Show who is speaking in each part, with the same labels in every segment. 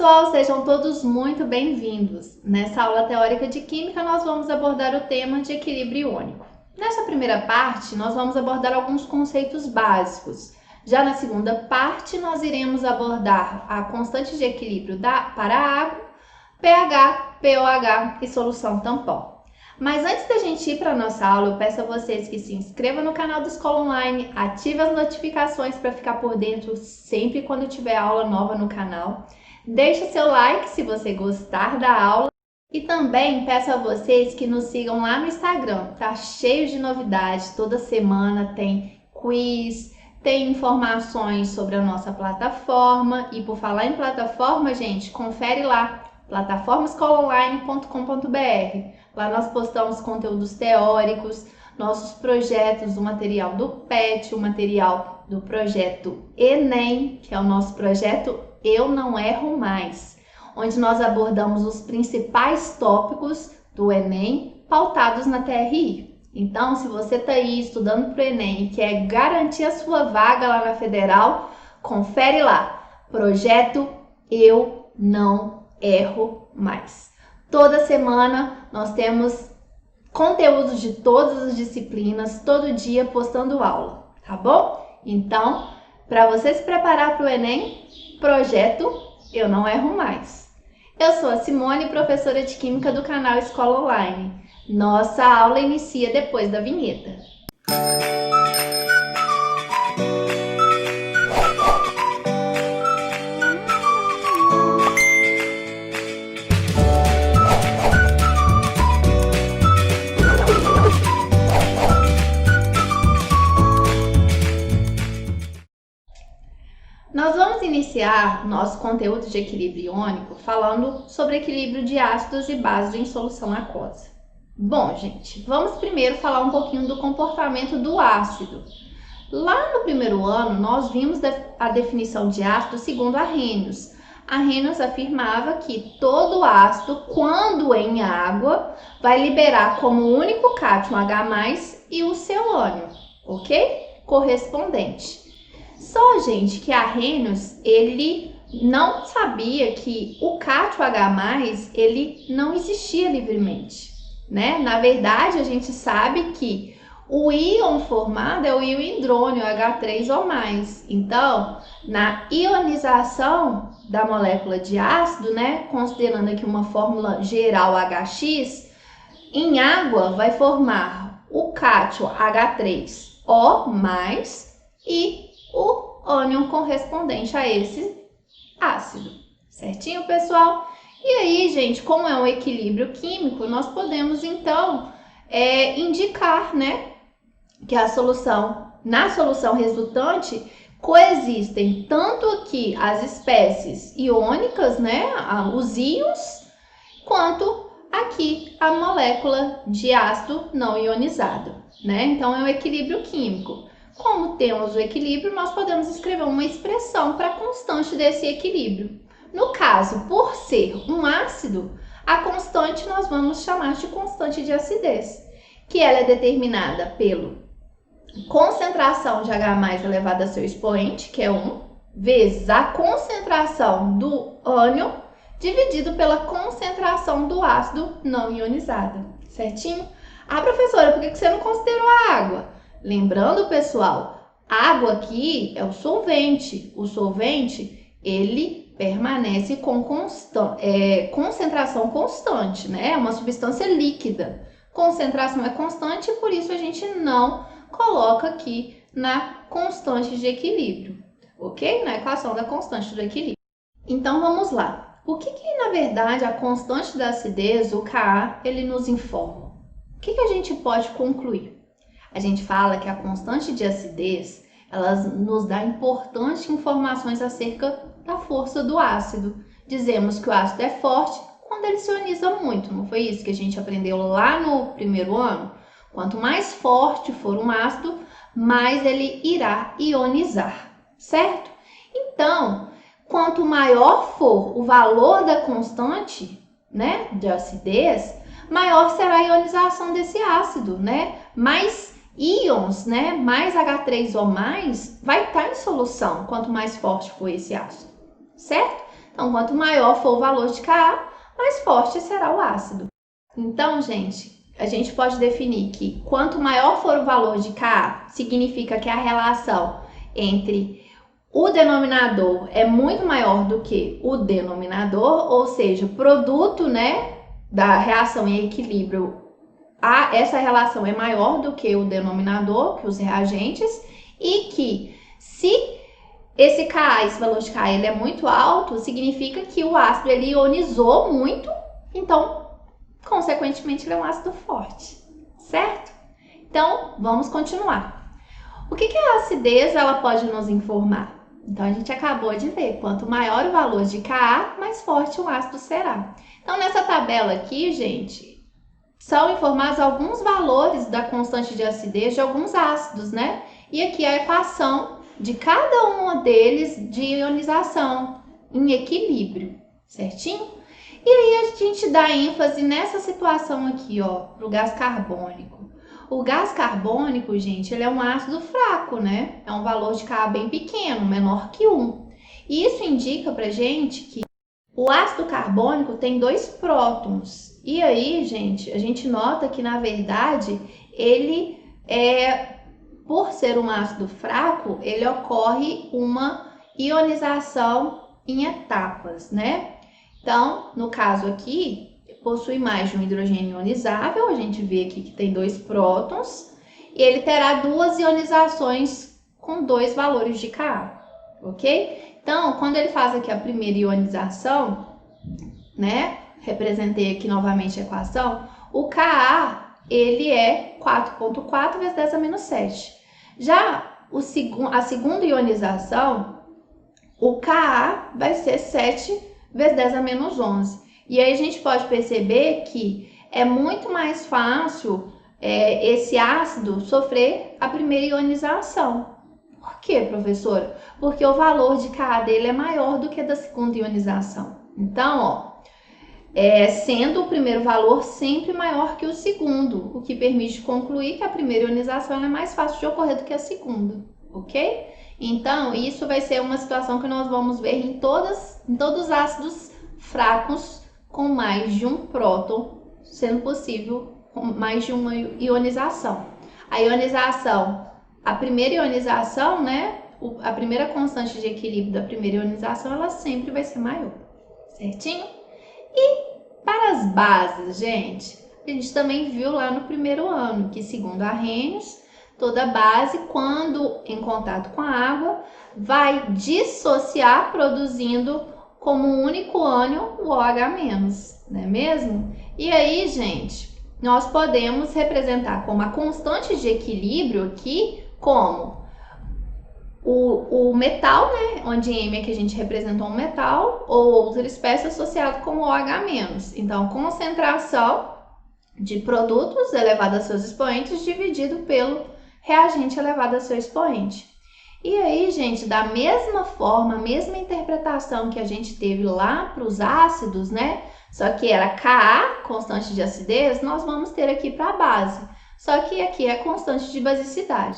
Speaker 1: Pessoal, sejam todos muito bem-vindos. Nessa aula teórica de Química, nós vamos abordar o tema de equilíbrio iônico. Nessa primeira parte, nós vamos abordar alguns conceitos básicos. Já na segunda parte, nós iremos abordar a constante de equilíbrio para a água, pH, pOH e solução tampão. Mas antes da gente ir para a nossa aula, eu peço a vocês que se inscrevam no canal do Escola Online, ative as notificações para ficar por dentro sempre quando tiver aula nova no canal. Deixe seu like se você gostar da aula e também peço a vocês que nos sigam lá no Instagram, tá cheio de novidades, toda semana tem quiz, tem informações sobre a nossa plataforma e por falar em plataforma, gente, confere lá, plataformaescolaonline.com.br. Lá nós postamos conteúdos teóricos, nossos projetos, o material do PET, o material do projeto Enem, que é o nosso projeto Eu Não Erro Mais, onde nós abordamos os principais tópicos do Enem pautados na TRI. Então, se você está aí estudando para o Enem e quer garantir a sua vaga lá na Federal, confere lá, projeto Eu Não Erro Mais. Toda semana nós temos conteúdos de todas as disciplinas, todo dia postando aula, tá bom? Então, para você se preparar para o Enem, projeto Eu Não Erro Mais. Eu sou a Simone, professora de Química do canal Escola Online. Nossa aula inicia depois da vinheta. Nós vamos iniciar nosso conteúdo de equilíbrio iônico falando sobre equilíbrio de ácidos e bases em solução aquosa. Bom, gente, vamos primeiro falar um pouquinho do comportamento do ácido. Lá no primeiro ano, nós vimos a definição de ácido segundo Arrhenius. Arrhenius afirmava que todo ácido, quando em água, vai liberar como único cátion H+, e o seu ânion, ok? Correspondente. Só, gente, que Arrhenius, ele não sabia que o cátion H+, ele não existia livremente, né? Na verdade, a gente sabe que o íon formado é o íon hidrônio, H3 ou mais. Então, na ionização da molécula de ácido, né, considerando aqui uma fórmula geral HX, em água vai formar o cátion H3O+, e o ânion correspondente a esse ácido. Certinho, pessoal? E aí, gente, como é um equilíbrio químico, nós podemos, então, indicar, né, que na solução resultante, coexistem tanto aqui as espécies iônicas, né, os íons, quanto aqui a molécula de ácido não ionizado, né? Então, é um equilíbrio químico. Como temos o equilíbrio, nós podemos escrever uma expressão para a constante desse equilíbrio. No caso, por ser um ácido, a constante nós vamos chamar de constante de acidez, que ela é determinada pela concentração de H+ elevado a seu expoente, que é 1, vezes a concentração do ânion, dividido pela concentração do ácido não ionizado, certinho? Ah, professora, por que você não considerou a água? Lembrando, pessoal, água aqui é o solvente. O solvente, ele permanece com concentração constante, né? É uma substância líquida. Concentração é constante, por isso a gente não coloca aqui na constante de equilíbrio, ok? Na equação da constante do equilíbrio. Então, vamos lá. O que na verdade, a constante da acidez, o Ka, ele nos informa? O que a gente pode concluir? A gente fala que a constante de acidez, ela nos dá importantes informações acerca da força do ácido. Dizemos que o ácido é forte quando ele se ioniza muito, não foi isso que a gente aprendeu lá no primeiro ano? Quanto mais forte for um ácido, mais ele irá ionizar, certo? Então, quanto maior for o valor da constante, né, de acidez, maior será a ionização desse ácido, né? Mais íons, né, mais H3O+, vai estar em solução, quanto mais forte for esse ácido, certo? Então, quanto maior for o valor de Ka, mais forte será o ácido. Então, gente, a gente pode definir que quanto maior for o valor de Ka, significa que a relação entre o denominador é muito maior do que o denominador, ou seja, o produto, né, da reação em equilíbrio, essa relação é maior do que o denominador, que os reagentes, e que se esse Ka, esse valor de Ka, ele é muito alto, significa que o ácido ele ionizou muito, então, consequentemente, ele é um ácido forte, certo? Então, vamos continuar. O que a acidez ela pode nos informar? Então, a gente acabou de ver, quanto maior o valor de Ka, mais forte o ácido será. Então, nessa tabela aqui, gente, são informados alguns valores da constante de acidez de alguns ácidos, né? E aqui a equação de cada um deles de ionização em equilíbrio, certinho? E aí a gente dá ênfase nessa situação aqui, ó, pro gás carbônico. O gás carbônico, gente, ele é um ácido fraco, né? É um valor de Ka bem pequeno, menor que 1. E isso indica pra gente que o ácido carbônico tem 2 prótons. E aí, gente, a gente nota que, na verdade, ele por ser um ácido fraco, ele ocorre uma ionização em etapas, né? Então, no caso aqui, possui mais de um hidrogênio ionizável, a gente vê aqui que tem 2 prótons, e ele terá 2 ionizações com 2 valores de Ka, ok? Então, quando ele faz aqui a primeira ionização, né, representei aqui novamente a equação, o Ka, ele é 4,4 vezes 10 a menos 7. Já a segunda ionização, o Ka vai ser 7 vezes 10 a menos 11. E aí a gente pode perceber que é muito mais fácil esse ácido sofrer a primeira ionização. Por quê, professora? Porque o valor de Ka dele é maior do que da segunda ionização. Então, ó, sendo o primeiro valor sempre maior que o segundo, o que permite concluir que a primeira ionização é mais fácil de ocorrer do que a segunda, ok? Então, isso vai ser uma situação que nós vamos ver em todos os ácidos fracos com mais de um próton, sendo possível com mais de uma ionização. A ionização, a primeira ionização, né, a primeira constante de equilíbrio da primeira ionização, ela sempre vai ser maior, certinho? E para as bases, gente, a gente também viu lá no primeiro ano que, segundo Arrhenius, toda base, quando em contato com a água, vai dissociar produzindo como um único ânion o OH-, não é mesmo? E aí, gente, nós podemos representar como a constante de equilíbrio aqui, como o metal, né? Onde M é que a gente representou um metal, ou outra espécie associado com o OH-. Então, concentração de produtos elevado a seus expoentes dividido pelo reagente elevado a seu expoente. E aí, gente, da mesma forma, a mesma interpretação que a gente teve lá para os ácidos, né? Só que era Ka, constante de acidez, nós vamos ter aqui para a base. Só que aqui é constante de basicidade.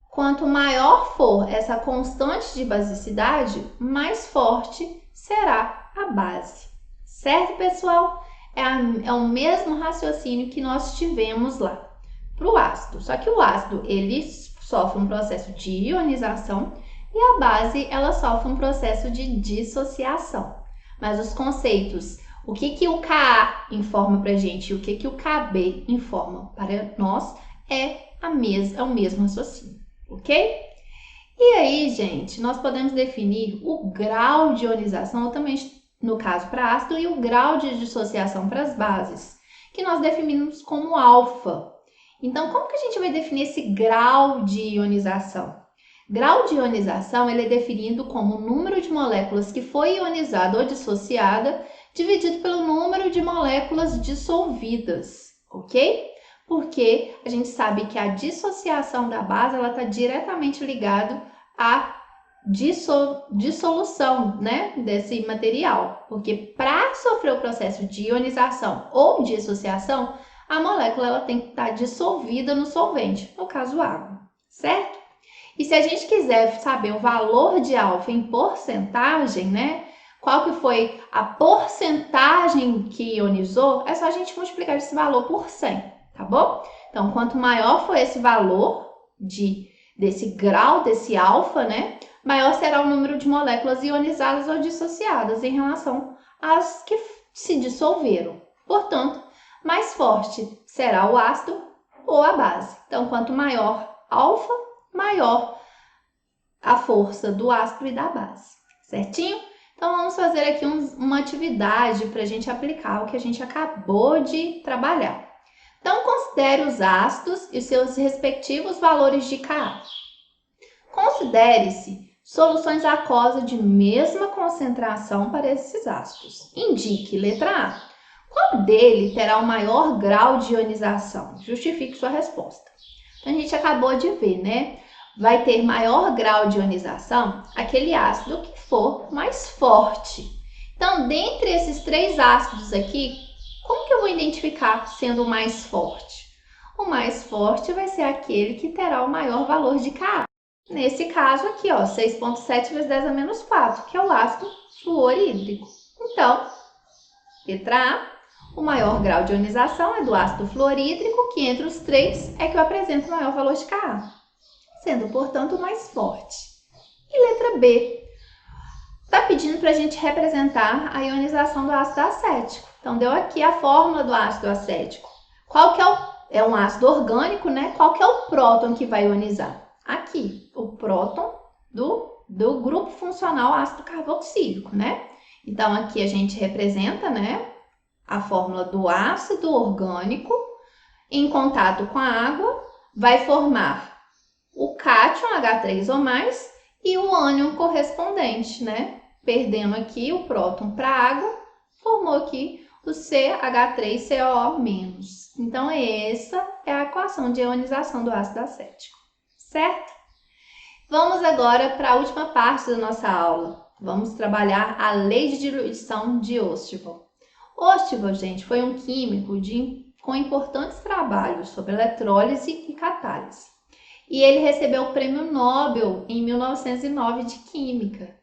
Speaker 1: Quanto maior for essa constante de basicidade, mais forte será a base. Certo, pessoal? É o mesmo raciocínio que nós tivemos lá para o ácido. Só que o ácido, ele sofre um processo de ionização e a base, ela sofre um processo de dissociação. Mas os conceitos, o que o Ka informa para a gente e o que o Kb informa para nós é o mesmo raciocínio, ok? E aí, gente, nós podemos definir o grau de ionização, ou também, no caso para ácido, e o grau de dissociação para as bases, que nós definimos como alfa. Então, como que a gente vai definir esse grau de ionização? Grau de ionização ele é definido como o número de moléculas que foi ionizada ou dissociada dividido pelo número de moléculas dissolvidas, ok? Porque a gente sabe que a dissociação da base está diretamente ligada à dissolução, né, desse material. Porque para sofrer o processo de ionização ou dissociação, a molécula ela tem que estar dissolvida no solvente, no caso água, certo? E se a gente quiser saber o valor de alfa em porcentagem, né, qual que foi a porcentagem que ionizou, é só a gente multiplicar esse valor por 100, tá bom? Então, quanto maior for esse valor desse grau, desse alfa, né, maior será o número de moléculas ionizadas ou dissociadas em relação às que se dissolveram. Portanto, mais forte será o ácido ou a base. Então, quanto maior alfa, maior a força do ácido e da base, certinho? Então, vamos fazer aqui uma atividade para a gente aplicar o que a gente acabou de trabalhar. Então, considere os ácidos e seus respectivos valores de Ka. Considere-se soluções aquosas de mesma concentração para esses ácidos. Indique, letra A, qual dele terá o maior grau de ionização? Justifique sua resposta. Então, a gente acabou de ver, né? Vai ter maior grau de ionização aquele ácido que for mais forte. Então, dentre esses 3 ácidos aqui, como que eu vou identificar sendo o mais forte? O mais forte vai ser aquele que terá o maior valor de Ka. Nesse caso aqui, ó, 6,7 vezes 10 a menos 4, que é o ácido fluorídrico. Então, letra A, o maior grau de ionização é do ácido fluorídrico, que entre os 3 é que eu apresento o maior valor de Ka, sendo, portanto, o mais forte. E letra B, está pedindo para a gente representar a ionização do ácido acético. Então, deu aqui a fórmula do ácido acético. Qual que é um ácido orgânico, né? Qual que é o próton que vai ionizar? Aqui, o próton do grupo funcional ácido carboxílico, né? Então, aqui a gente representa, né, a fórmula do ácido orgânico em contato com a água, vai formar o cátion H3 ou mais e o ânion correspondente, né? Perdendo aqui o próton para a água, formou aqui o CH3COO-. Então, essa é a equação de ionização do ácido acético, certo? Vamos agora para a última parte da nossa aula. Vamos trabalhar a lei de diluição de Ostwald. Ostwald, gente, foi um químico com importantes trabalhos sobre eletrólise e catálise. E ele recebeu o Prêmio Nobel em 1909 de Química.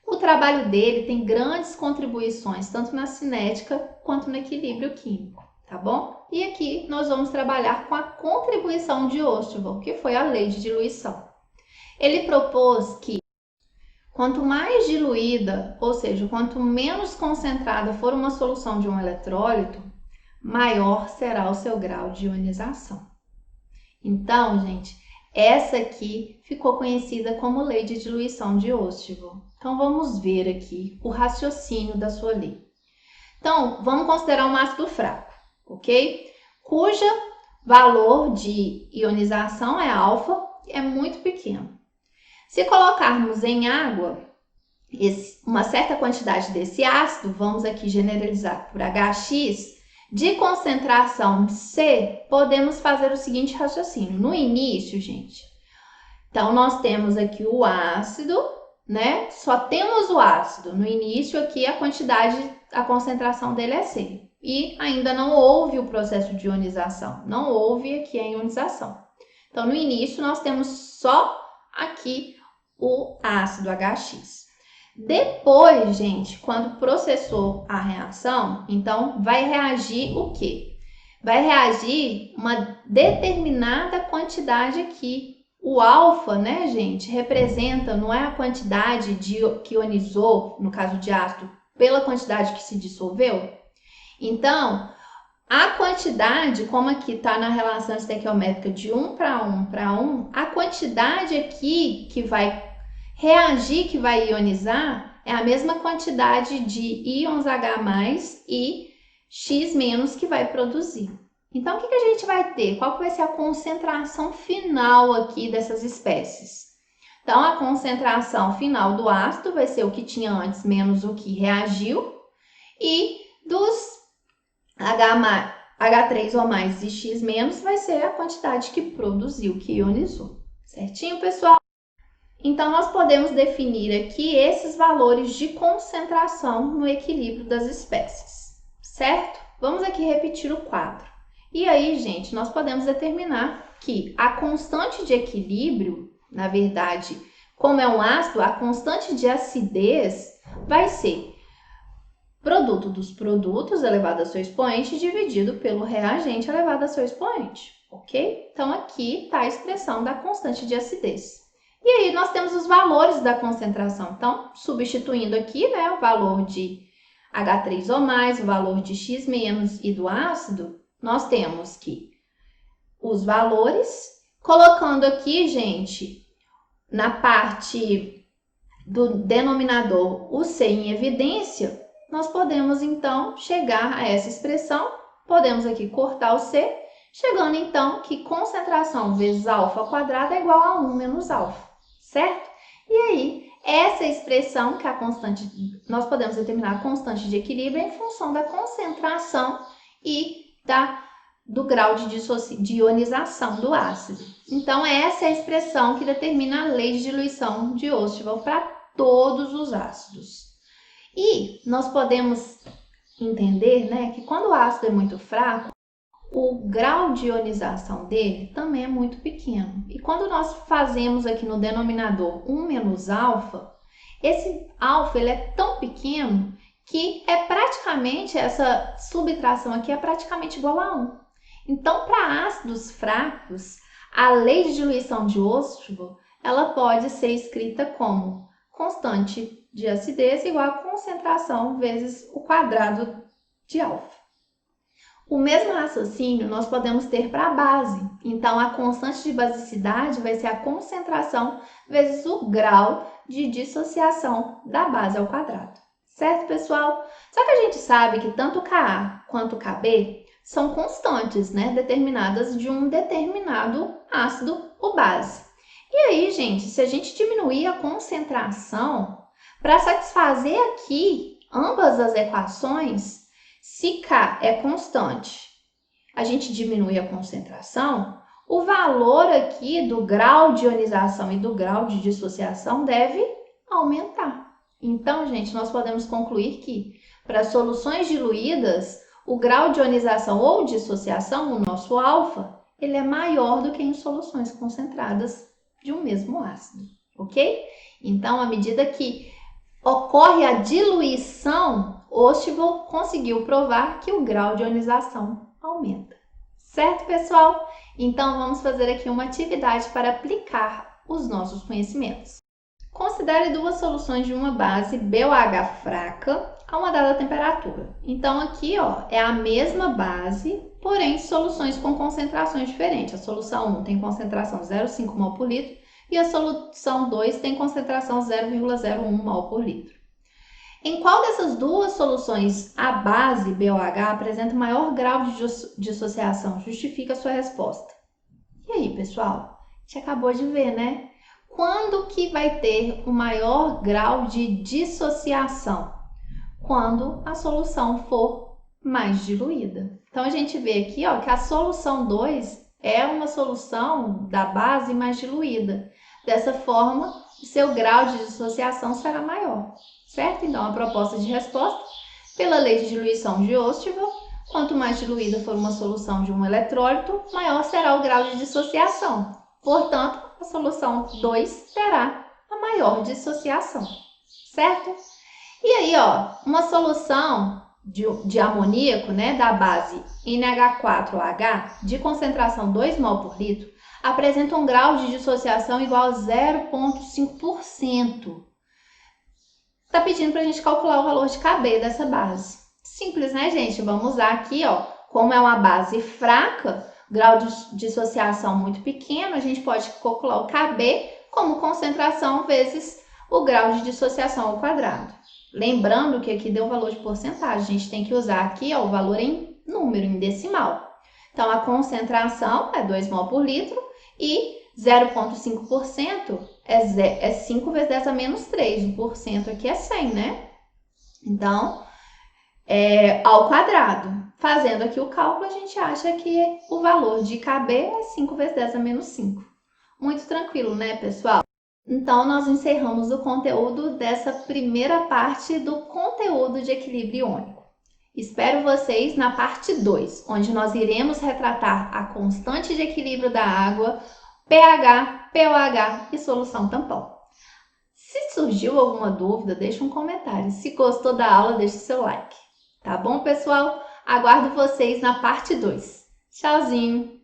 Speaker 1: O trabalho dele tem grandes contribuições, tanto na cinética quanto no equilíbrio químico, tá bom? E aqui nós vamos trabalhar com a contribuição de Ostwald, que foi a lei de diluição. Ele propôs que quanto mais diluída, ou seja, quanto menos concentrada for uma solução de um eletrólito, maior será o seu grau de ionização. Então, gente, essa aqui ficou conhecida como lei de diluição de Ostwald. Então, vamos ver aqui o raciocínio da sua lei. Então, vamos considerar um ácido fraco, ok? Cuja valor de ionização é alfa, é muito pequeno. Se colocarmos em água uma certa quantidade desse ácido, vamos aqui generalizar por HX, de concentração C, podemos fazer o seguinte raciocínio. No início, gente, então nós temos aqui o ácido, né? Só temos o ácido. No início aqui a concentração dele é C. E ainda não houve o processo de ionização. Não houve aqui a ionização. Então, no início, nós temos só aqui o ácido HX. Depois, gente, quando processou a reação, então vai reagir o quê? Vai reagir uma determinada quantidade aqui. O alfa, né, gente, representa, não é a quantidade que ionizou, no caso de ácido, pela quantidade que se dissolveu? Então, a quantidade, como aqui está na relação estequiométrica de 1 para 1 para 1, a quantidade aqui que vai reagir, que vai ionizar, é a mesma quantidade de íons H+, e X- que vai produzir. Então, o que a gente vai ter? Qual que vai ser a concentração final aqui dessas espécies? Então, a concentração final do ácido vai ser o que tinha antes menos o que reagiu, e dos H3 ou mais e X menos vai ser a quantidade que produziu, que ionizou. Certinho, pessoal? Então, nós podemos definir aqui esses valores de concentração no equilíbrio das espécies, certo? Vamos aqui repetir o quadro. E aí, gente, nós podemos determinar que a constante de equilíbrio, na verdade, como é um ácido, a constante de acidez vai ser produto dos produtos elevado a seu expoente dividido pelo reagente elevado a seu expoente, ok? Então, aqui está a expressão da constante de acidez. E aí, nós temos os valores da concentração. Então, substituindo aqui, né, o valor de H3 ou mais, o valor de X menos e do ácido, nós temos que os valores, colocando aqui, gente, na parte do denominador o C em evidência, nós podemos, então, chegar a essa expressão, podemos aqui cortar o C, chegando, então, que concentração vezes alfa ao quadrado é igual a 1 menos alfa, certo? E aí, essa expressão, que é a constante, nós podemos determinar a constante de equilíbrio em função da concentração e do grau de ionização do ácido. Então, essa é a expressão que determina a lei de diluição de Ostwald para todos os ácidos. E nós podemos entender, né, que quando o ácido é muito fraco, o grau de ionização dele também é muito pequeno. E quando nós fazemos aqui no denominador 1 menos alfa, esse alfa ele é tão pequeno que é praticamente, essa subtração aqui é praticamente igual a 1. Então, para ácidos fracos, a lei de diluição de Ostwald, ela pode ser escrita como constante de acidez igual a concentração vezes o quadrado de alfa. O mesmo raciocínio nós podemos ter para a base. Então, a constante de basicidade vai ser a concentração vezes o grau de dissociação da base ao quadrado. Certo, pessoal? Só que a gente sabe que tanto o Ka quanto o Kb são constantes, né, determinadas de um determinado ácido ou base. E aí, gente, se a gente diminuir a concentração, para satisfazer aqui ambas as equações, se K é constante, a gente diminui a concentração, o valor aqui do grau de ionização e do grau de dissociação deve aumentar. Então, gente, nós podemos concluir que para soluções diluídas, o grau de ionização ou dissociação, o nosso alfa, ele é maior do que em soluções concentradas de um mesmo ácido, ok? Então, à medida que ocorre a diluição, Ostwald conseguiu provar que o grau de ionização aumenta. Certo, pessoal? Então, vamos fazer aqui uma atividade para aplicar os nossos conhecimentos. Considere duas soluções de uma base BOH fraca a uma dada temperatura. Então, aqui ó, é a mesma base, porém soluções com concentrações diferentes. A solução 1 tem concentração 0,5 mol por litro e a solução 2 tem concentração 0,01 mol por litro. Em qual dessas duas soluções a base BOH apresenta maior grau de dissociação? Justifica a sua resposta. E aí, pessoal? A gente acabou de ver, né? Quando que vai ter o maior grau de dissociação? Quando a solução for mais diluída. Então, a gente vê aqui ó, que a solução 2 é uma solução da base mais diluída. Dessa forma, o seu grau de dissociação será maior, certo? Então, a proposta de resposta, pela lei de diluição de Ostwald, quanto mais diluída for uma solução de um eletrólito, maior será o grau de dissociação. Portanto, a solução 2 terá a maior dissociação, certo? E aí, ó, uma solução de amoníaco, né, da base NH4OH, de concentração 2 mol por litro, apresenta um grau de dissociação igual a 0,5%. Está pedindo para a gente calcular o valor de Kb dessa base. Simples, né, gente? Vamos usar aqui, ó, como é uma base fraca, grau de dissociação muito pequeno, a gente pode calcular o Kb como concentração vezes o grau de dissociação ao quadrado. Lembrando que aqui deu valor de porcentagem, a gente tem que usar aqui ó, o valor em número, em decimal. Então, a concentração é 2 mol por litro e 0,5% é 5 vezes 10 a menos 3. O porcento aqui é 100, né? Então, ao quadrado. Fazendo aqui o cálculo, a gente acha que o valor de Kb é 5 vezes 10 a menos 5. Muito tranquilo, né, pessoal? Então, nós encerramos o conteúdo dessa primeira parte do conteúdo de equilíbrio iônico. Espero vocês na parte 2, onde nós iremos retratar a constante de equilíbrio da água, pH, pOH e solução tampão. Se surgiu alguma dúvida, deixe um comentário. Se gostou da aula, deixe seu like. Tá bom, pessoal? Aguardo vocês na parte 2. Tchauzinho!